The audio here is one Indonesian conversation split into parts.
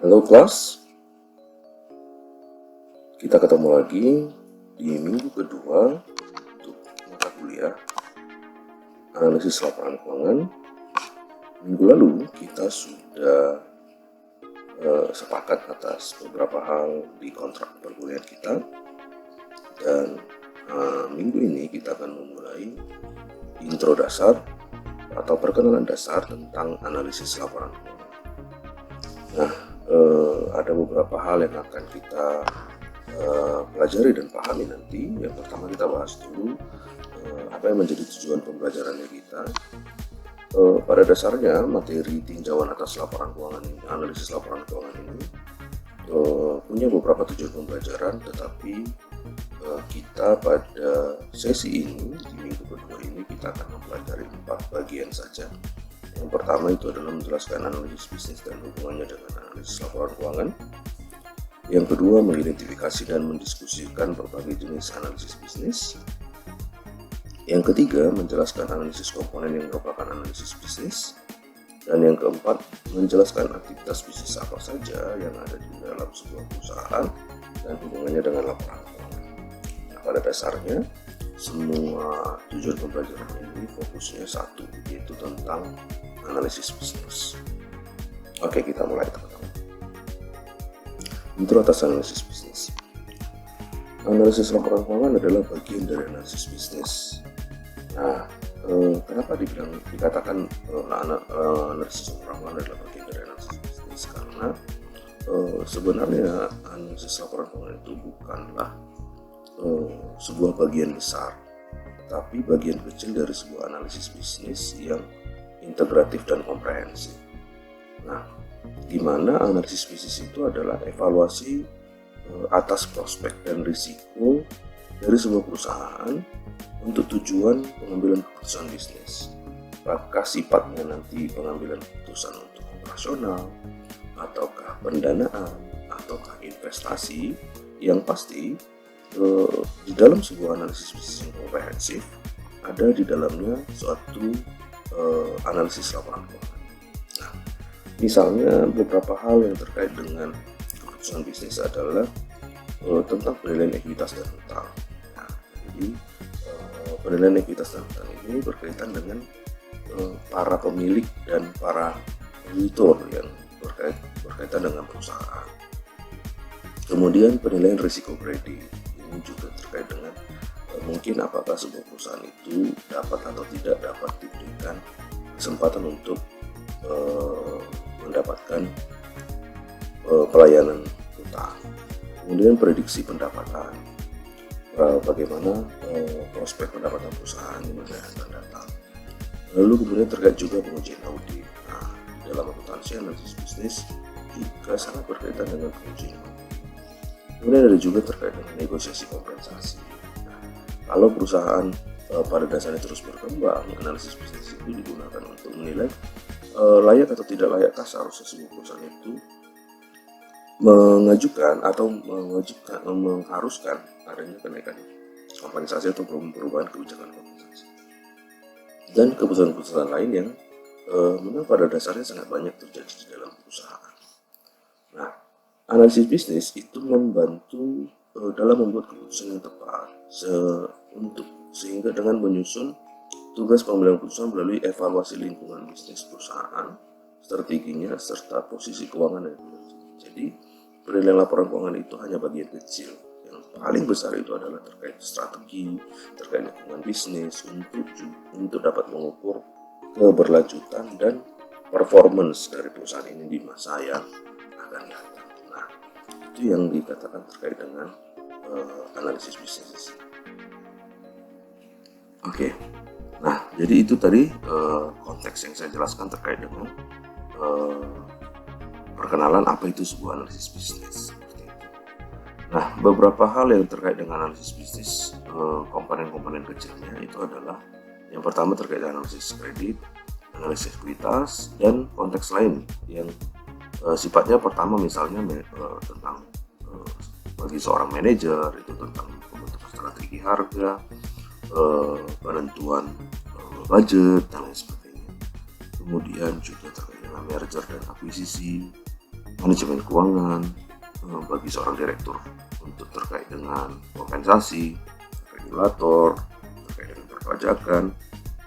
Halo kelas, kita ketemu lagi di minggu kedua untuk mata kuliah analisis laporan keuangan. Minggu lalu kita sudah sepakat atas beberapa hal di kontrak perkuliahan kita, dan minggu ini kita akan memulai intro dasar atau perkenalan dasar tentang analisis laporan keuangan. Nah, ada beberapa hal yang akan kita pelajari dan pahami nanti. Yang pertama kita bahas dulu apa yang menjadi tujuan pembelajarannya kita. Pada dasarnya materi tinjauan atas laporan keuangan ini, analisis laporan keuangan ini punya beberapa tujuan pembelajaran, tetapi kita pada sesi ini di minggu kedua ini kita akan mempelajari 4 bagian saja. Yang pertama itu adalah menjelaskan analisis bisnis dan hubungannya dengan analisis laporan keuangan. Yang kedua, mengidentifikasi dan mendiskusikan berbagai jenis analisis bisnis. Yang ketiga, menjelaskan analisis komponen yang merupakan analisis bisnis. Dan yang keempat, menjelaskan aktivitas bisnis apa saja yang ada di dalam sebuah perusahaan dan hubungannya dengan laporan keuangan. Nah, pada dasarnya, semua tujuan pembelajaran ini fokusnya satu, yaitu tentang analisis bisnis. Oke, kita mulai teman-teman. Intro atas analisis bisnis. Analisis laporan keuangan adalah bagian dari analisis bisnis. Nah, kenapa dikatakan analisis laporan keuangan adalah bagian dari analisis bisnis? Karena sebenarnya analisis laporan keuangan itu bukanlah sebuah bagian besar, tapi bagian kecil dari sebuah analisis bisnis yang integratif dan komprehensif. Nah, di mana analisis bisnis itu adalah evaluasi atas prospek dan risiko dari sebuah perusahaan untuk tujuan pengambilan keputusan bisnis. Apakah sifatnya nanti pengambilan keputusan untuk operasional, ataukah pendanaan, ataukah investasi, yang pasti di dalam sebuah analisis bisnis yang komprehensif ada di dalamnya suatu analisis laporan keuangan. Nah, misalnya beberapa hal yang terkait dengan keputusan bisnis adalah tentang penilaian ekuitas dan hutang. Nah, jadi penilaian ekuitas dan hutang ini berkaitan dengan para pemilik dan para kreditor yang berkaitan dengan perusahaan. Kemudian penilaian risiko kredit ini juga terkait dengan mungkin apakah sebuah perusahaan itu dapat atau tidak dapat diberikan kesempatan untuk mendapatkan pelayanan hutang. Kemudian prediksi pendapatan, bagaimana prospek pendapatan perusahaan di masa yang akan datang. Lalu kemudian terkait juga pengujian audit. Nah, dalam akuntansi analisis bisnis juga sangat berkaitan dengan pengujian audit. Kemudian ada juga terkait dengan negosiasi kompensasi. Nah, kalau perusahaan pada dasarnya terus berkembang, analisis bisnis itu digunakan untuk menilai layak atau tidak layakkah seharusnya sebuah perusahaan itu mengajukan atau mengharuskan adanya kenaikan kompensasi atau perubahan kebijakan kompensasi. Dan keputusan-keputusan lain yang memang pada dasarnya sangat banyak terjadi di dalam perusahaan. Nah, analisis bisnis itu membantu dalam membuat keputusan yang tepat sehingga dengan menyusun tugas pengambilan keputusan melalui evaluasi lingkungan bisnis perusahaan, strateginya, serta posisi keuangan dan finansial. Jadi, penilaian laporan keuangan itu hanya bagian kecil. Yang paling besar itu adalah terkait strategi, terkait lingkungan bisnis untuk dapat mengukur keberlanjutan dan performance dari perusahaan ini di masa yang akan datang. Nah, itu yang dikatakan terkait dengan analisis bisnis. Oke. Nah, jadi itu tadi konteks yang saya jelaskan terkait dengan perkenalan apa itu sebuah analisis bisnis. Seperti itu. Nah, beberapa hal yang terkait dengan analisis bisnis, komponen-komponen kecilnya itu adalah yang pertama terkait dengan analisis kredit, analisis ekuitas, dan konteks lain yang sifatnya pertama misalnya tentang bagi seorang manajer itu tentang pembentukan strategi harga, penentuan budget dan lain sebagainya. Kemudian juga terkait dengan merger dan akuisisi, manajemen keuangan, bagi seorang direktur untuk terkait dengan kompensasi, regulator, terkait dengan perpajakan,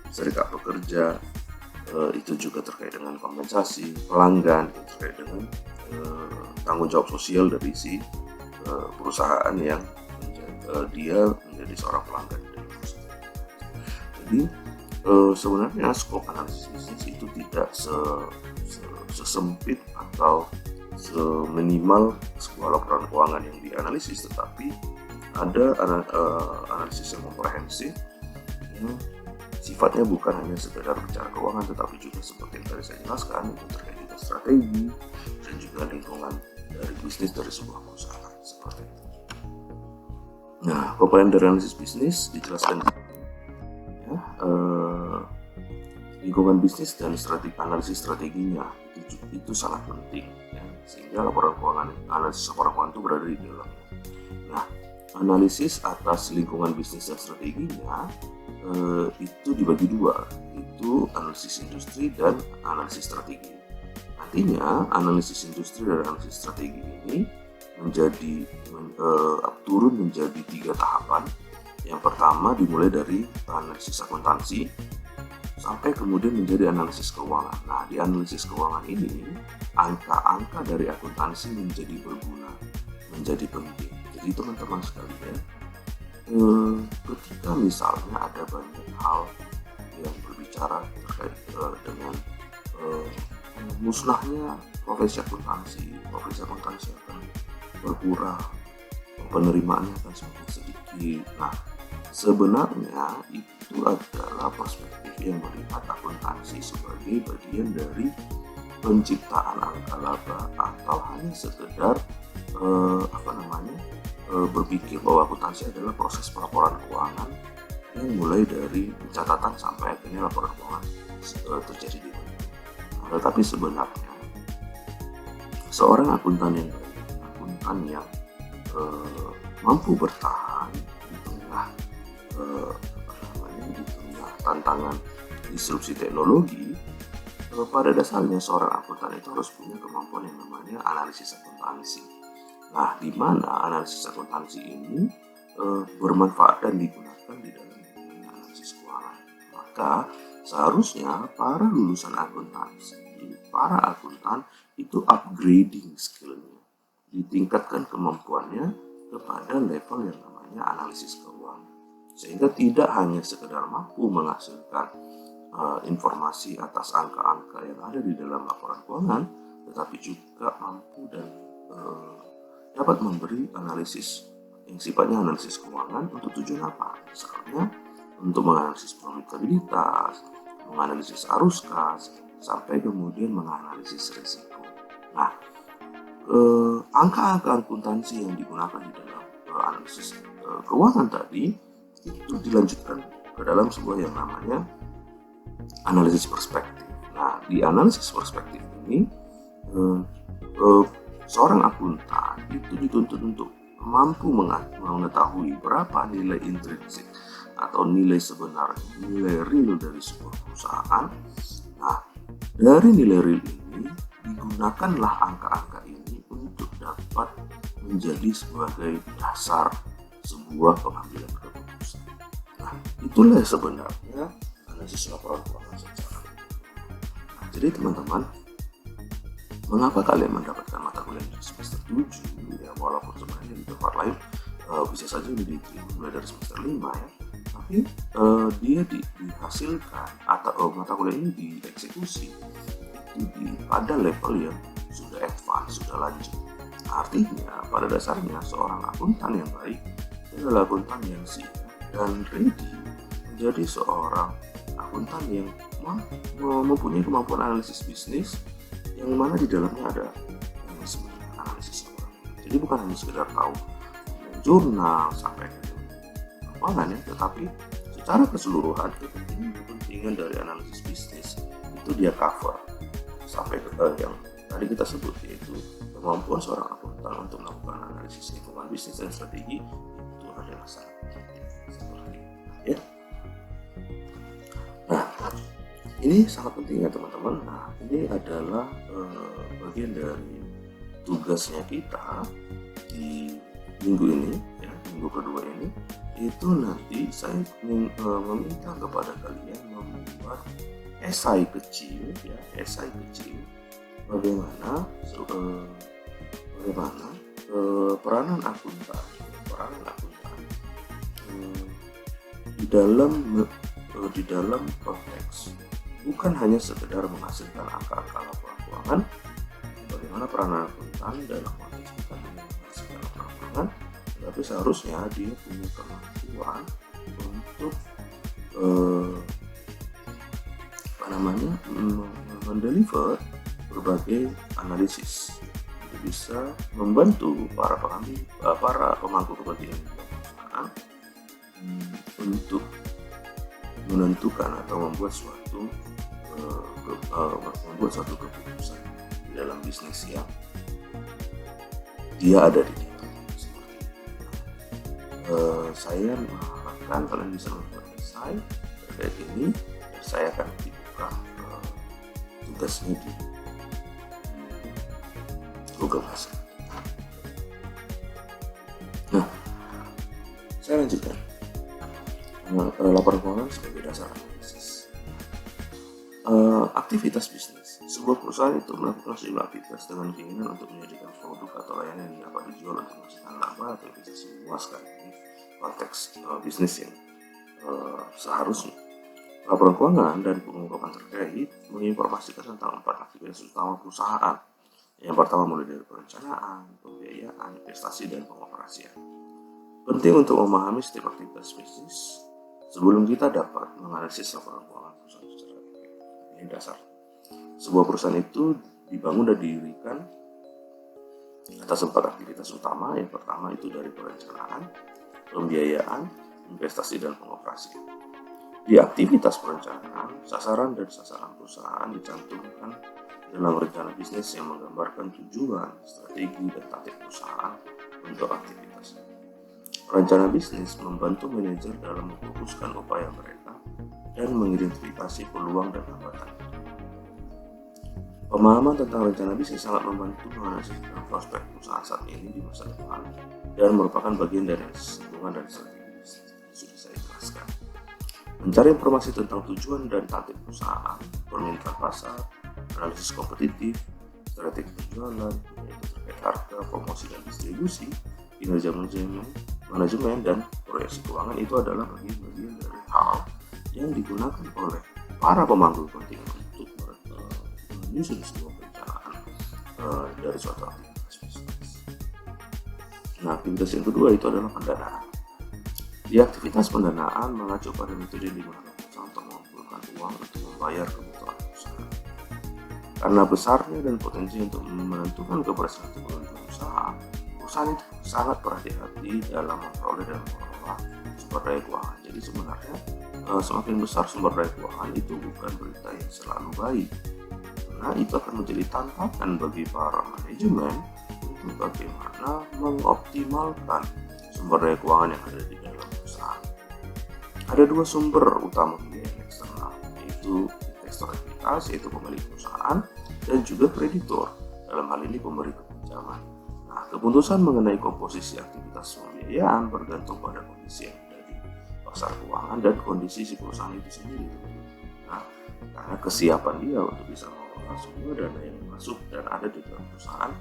serikat pekerja, itu juga terkait dengan kompensasi, pelanggan, terkait dengan tanggung jawab sosial dari si perusahaan yang dia menjadi seorang pelanggan dari perusahaan. Jadi sebenarnya skop analisis bisnis itu tidak sesempit atau seminimal sebuah laporan keuangan yang dianalisis, tetapi ada analisis yang komprehensif yang sifatnya bukan hanya sekedar bicara keuangan, tetapi juga seperti yang tadi saya jelaskan, itu terkait juga strategi dan juga lingkungan dari bisnis dari sebuah perusahaan seperti itu. Nah, komponen dari analisis bisnis dijelaskan di sini, ya, lingkungan bisnis dan analisis strateginya itu sangat penting, ya, sehingga analisis laporan keuangan itu berada di dalamnya. Nah, analisis atas lingkungan bisnis dan strateginya itu dibagi dua, itu analisis industri dan analisis strategi. Artinya analisis industri dan analisis strategi ini turun menjadi 3 tahapan. Yang pertama dimulai dari analisis akuntansi sampai kemudian menjadi analisis keuangan. Nah, di analisis keuangan ini angka-angka dari akuntansi menjadi berguna, menjadi penting. Jadi teman-teman sekalian, ketika misalnya ada banyak hal yang berbicara terkait dengan musnahnya profesi akuntansi akan berkurang, penerimaannya akan semakin sedikit. Nah, sebenarnya itu adalah perspektif yang melihat akuntansi sebagai bagian dari penciptaan angka laba, atau hanya sekedar berpikir bahwa akuntansi adalah proses pelaporan keuangan yang mulai dari pencatatan sampai akhirnya laporan keuangan terjadi di mana. Nah, tetapi sebenarnya seorang akuntan yang baik, akuntan yang mampu bertahan di tengah tantangan disrupsi teknologi, pada dasarnya seorang akuntan itu harus punya kemampuan yang namanya analisis akuntansi. Nah, di mana analisis akuntansi ini bermanfaat dan digunakan di dalam analisis keuangan. Maka seharusnya para lulusan akuntansi, para akuntan itu upgrading skillnya, ditingkatkan kemampuannya kepada level yang namanya analisis keuangan, sehingga tidak hanya sekedar mampu menghasilkan informasi atas angka-angka yang ada di dalam laporan keuangan, tetapi juga mampu dan dapat memberi analisis yang sifatnya analisis keuangan untuk tujuan apa? Misalnya untuk menganalisis profitabilitas, menganalisis arus kas, sampai kemudian menganalisis risiko. Nah, angka-angka akuntansi yang digunakan di dalam analisis keuangan tadi itu dilanjutkan ke dalam sebuah yang namanya analisis perspektif. Nah, di analisis perspektif ini seorang akuntan itu dituntut untuk mampu mengetahui berapa nilai intrinsik atau nilai sebenarnya, nilai real dari sebuah perusahaan. Nah, dari nilai real ini digunakanlah angka-angka ini untuk dapat menjadi sebagai dasar sebuah pengambilan keputusan. Nah, itulah sebenarnya analisis laporan keuangan secara. Nah, jadi teman-teman, mengapa kalian mendapatkan mata kuliah di semester 7, ya, walaupun sebenarnya di tempat lain bisa saja diterima mulai dari semester 5, ya, tapi dia dihasilkan atau mata kuliah ini dieksekusi itu pada level yang sudah advance, sudah lanjut. Nah, artinya pada dasarnya seorang akuntan yang baik adalah akuntan yang siap dan ready menjadi seorang akuntan yang mempunyai kemampuan analisis bisnis, yang mana di dalamnya ada yang sebenarnya analisis keuangan. Jadi bukan hanya sekedar tahu jurnal sampai keuangan, ya, tetapi secara keseluruhan kepentingan dari analisis bisnis itu dia cover sampai ke yang tadi kita sebut, yaitu kemampuan seorang akuntan untuk melakukan analisis lingkungan bisnis dan strategi itu adalah sangat penting, seperti itu, ya. Nah, ini sangat penting ya teman-teman. Nah, ini adalah bagian dari tugasnya kita di minggu ini, ya, minggu kedua ini, itu nanti saya meminta kepada kalian membuat esai kecil, ya, esai kecil bagaimana peranan akuntan di dalam konteks bukan hanya sekedar menghasilkan angka-angka laporan keuangan. Bagaimana peranan akuntan dalam konteks bukan hanya menghasilkan laporan keuangan, tapi seharusnya dia punya kemampuan untuk mendeliver berbagai analisis untuk bisa membantu para pemangku kepentingan perusahaan untuk menentukan atau membuat suatu keputusan di dalam bisnis yang dia ada di dalam. Seperti itu. Saya mengharapkan kalian bisa membuat esai terkait ini, dan saya akan dibuka tugasnya di Google Classroom. Nah, saya lanjutkan. Laporan keuangan sebagai dasar analisis. Aktivitas bisnis. Sebuah perusahaan itu melakukan sejumlah aktivitas dengan keinginan untuk menjadikan produk atau layanan yang dapat dijual untuk menghasilkan laba atau investasi memuaskan. Ini konteks bisnis yang seharusnya. Laporan keuangan dan pengungkapan terkait menginformasikan tentang 4 aktivitas utama perusahaan. Yang pertama mulai dari perencanaan, pembiayaan, investasi, dan pengoperasian. Penting untuk memahami setiap aktivitas bisnis sebelum kita dapat menganalisis laporan keuangan perusahaan secara efektif. Ini dasar. Sebuah perusahaan itu dibangun dan didirikan atas 4 aktivitas utama. Yang pertama itu dari perencanaan, pembiayaan, investasi, dan pengoperasian. Di aktivitas perencanaan, sasaran dan sasaran perusahaan dicantumkan dalam rencana bisnis yang menggambarkan tujuan, strategi, dan taktik perusahaan untuk aktivitasnya. Rencana bisnis membantu manajer dalam memfokuskan upaya mereka dan mengidentifikasi peluang dan hambatan. Pemahaman tentang rencana bisnis sangat membantu menganalisis prospek perusahaan saat ini di masa depan dan merupakan bagian dari hitungan dan strategi bisnis yang sudah saya jelaskan. Mencari informasi tentang tujuan dan taktik perusahaan, permintaan pasar, analisis kompetitif, strategi penjualan, yaitu terkait harga, promosi, dan distribusi, kinerja manajemen, dan proyeksi keuangan itu adalah bagian-bagian dari hal yang digunakan oleh para pemangku kepentingan untuk menyusun sebuah perencanaan dari suatu aktivitas bisnis. Nah, aktivitas yang kedua itu adalah pendanaan. Di aktivitas pendanaan mengacu pada metode yang digunakan perusahaan untuk mengumpulkan uang untuk membayar kebutuhan perusahaan. Karena besarnya dan potensi untuk menentukan keberhasilan usaha itu sangat berhati-hati dalam memperoleh dan mengelola sumber daya keuangan. Jadi sebenarnya semakin besar sumber daya keuangan itu bukan berita yang selalu baik. Nah, itu akan menjadi tantangan bagi para manajemen untuk bagaimana mengoptimalkan sumber daya keuangan yang ada di dalam perusahaan. Ada 2 sumber utama pembiayaan eksternal, yaitu investor ekuitas, yaitu pemilik perusahaan, dan juga kreditor, dalam hal ini pemberi pinjaman. Nah, keputusan mengenai komposisi aktivitas pembiayaan bergantung pada kondisi yang ada di pasar keuangan dan kondisi si perusahaan itu sendiri. Nah, karena kesiapan dia untuk bisa mengelola semua dana yang masuk dan ada di dalam perusahaan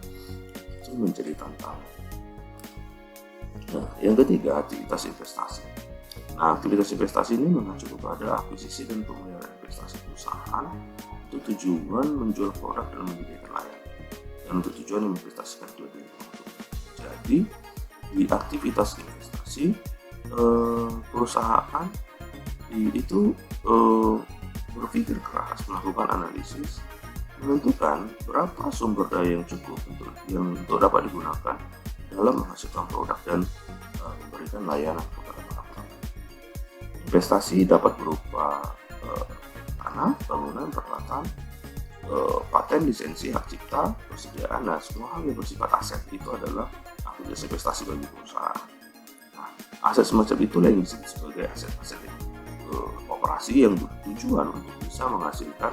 itu menjadi tantangan. Nah, yang ketiga, aktivitas investasi. Nah, aktivitas investasi ini mengacu kepada akuisisi dan pemeliharaan investasi perusahaan untuk tujuan menjual produk dan menyediakan layanan, dan untuk tujuan menginvestasikan kelebihan produk. Jadi, di aktivitas investasi, perusahaan itu berpikir keras, melakukan analisis, menentukan berapa sumber daya yang cukup untuk dapat digunakan dalam menghasilkan produk dan memberikan layanan kepada para pelanggan. Investasi dapat berupa tanah, bangunan, peralatan, paten, lisensi, hak cipta, persediaan. Nah, semua hal yang bersifat aset itu adalah aktivitas investasi bagi perusahaan. Nah, aset semacam itulah yang disebut sebagai aset-aset operasi yang bertujuan untuk bisa menghasilkan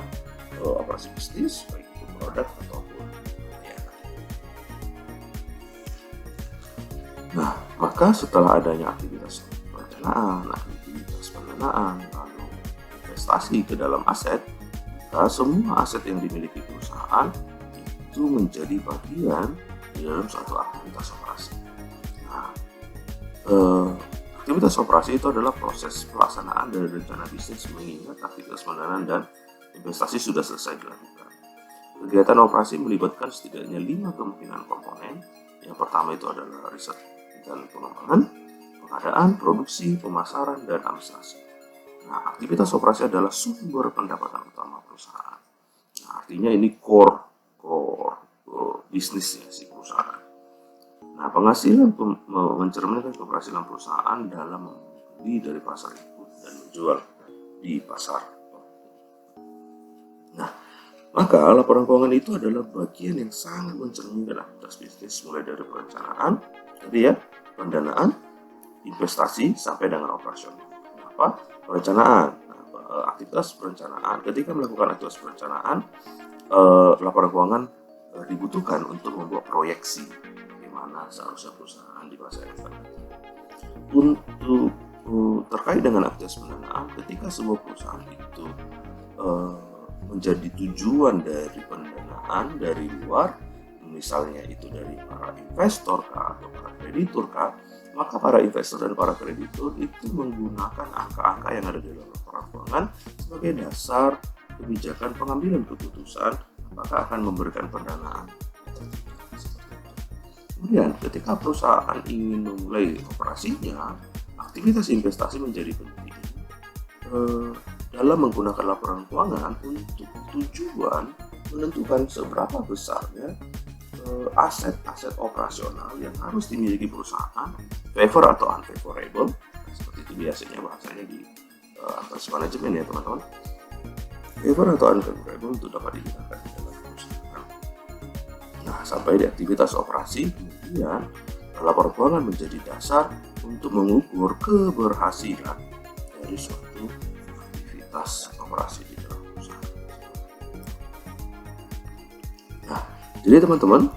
operasi bisnis, baik itu produk ataupun layanan. Nah, maka setelah adanya aktivitas perencanaan, aktivitas pendanaan, lalu investasi ke dalam aset, maka semua aset yang dimiliki perusahaan itu menjadi bagian di dalam suatu aktivitas operasi. Nah, aktivitas operasi itu adalah proses pelaksanaan dari rencana bisnis mengingat aktivitas pendanaan dan investasi sudah selesai dilakukan. Kegiatan operasi melibatkan setidaknya 5 kemungkinan komponen. Yang pertama itu adalah riset dan pengembangan, pengadaan, produksi, pemasaran, dan administrasi. Nah, aktivitas operasi adalah sumber pendapatan utama perusahaan. Nah, artinya ini core bisnisnya si perusahaan. Nah, penghasilan mencerminkan keberhasilan perusahaan dalam membeli dari pasar input dan menjual di pasar. Nah, maka laporan keuangan itu adalah bagian yang sangat mencerminkan aktivitas bisnis mulai dari perencanaan, pendanaan, investasi sampai dengan operasional. Kenapa? Perencanaan. Nah, aktivitas perencanaan. Ketika melakukan aktivitas perencanaan, laporan keuangan dibutuhkan untuk membuat proyeksi bagaimana seharusnya perusahaan di masa yang akan datang. Untuk terkait dengan aktivitas pendanaan, ketika sebuah perusahaan itu menjadi tujuan dari pendanaan dari luar, misalnya itu dari para investor atau para kreditur maka para investor dan para kreditur itu menggunakan angka-angka yang ada di dalam laporan keuangan sebagai dasar kebijakan pengambilan keputusan apakah akan memberikan pendanaan. Kemudian ketika perusahaan ingin memulai operasinya, aktivitas investasi menjadi penting dalam menggunakan laporan keuangan untuk tujuan menentukan seberapa besarnya aset-aset operasional yang harus dimiliki perusahaan, favor atau unfavorable, seperti itu biasanya bahasanya di atas manajemen ya teman-teman. Favor atau unfavorable itu dapat digunakan di dalam perusahaan. Nah, sampai di aktivitas operasi, kemudian laporan keuangan menjadi dasar untuk mengukur keberhasilan dari suatu aktivitas operasi di dalam perusahaan. Nah, jadi teman-teman,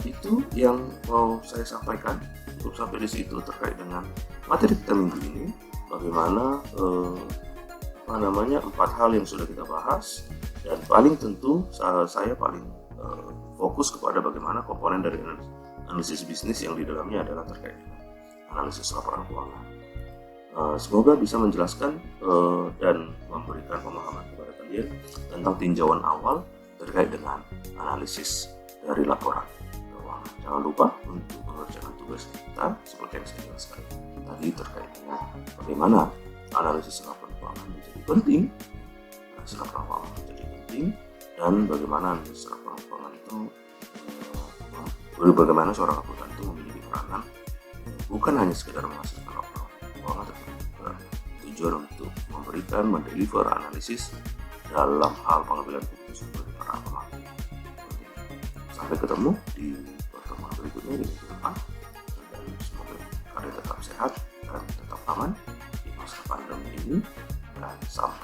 itu yang mau saya sampaikan untuk sampai di situ terkait dengan materi kita minggu ini. Bagaimana 4 hal yang sudah kita bahas, dan paling tentu saya paling fokus kepada bagaimana komponen dari analisis bisnis yang di dalamnya adalah terkait dengan analisis laporan keuangan. Semoga bisa menjelaskan dan memberikan pemahaman kepada kalian tentang tinjauan awal terkait dengan analisis dari laporan keuangan. Jangan lupa untuk mengerjakan tugas kita seperti yang saya jelaskan tadi terkait dengan bagaimana analisis laporan keuangan menjadi penting, analisis laporan keuangan menjadi penting, dan bagaimana analisis laporan keuangan itu bagaimana seorang akuntan itu memiliki peranan bukan hanya sekedar menghasilkan laporan keuangan, tetapi juga tujuan untuk memberikan, mendeliver analisis dalam hal pengambilan keputusan bagi para pemangku. Sampai ketemu di pertemuan berikutnya di minggu depan, dan semoga kalian tetap sehat dan tetap aman di masa pandemi ini, dan sampai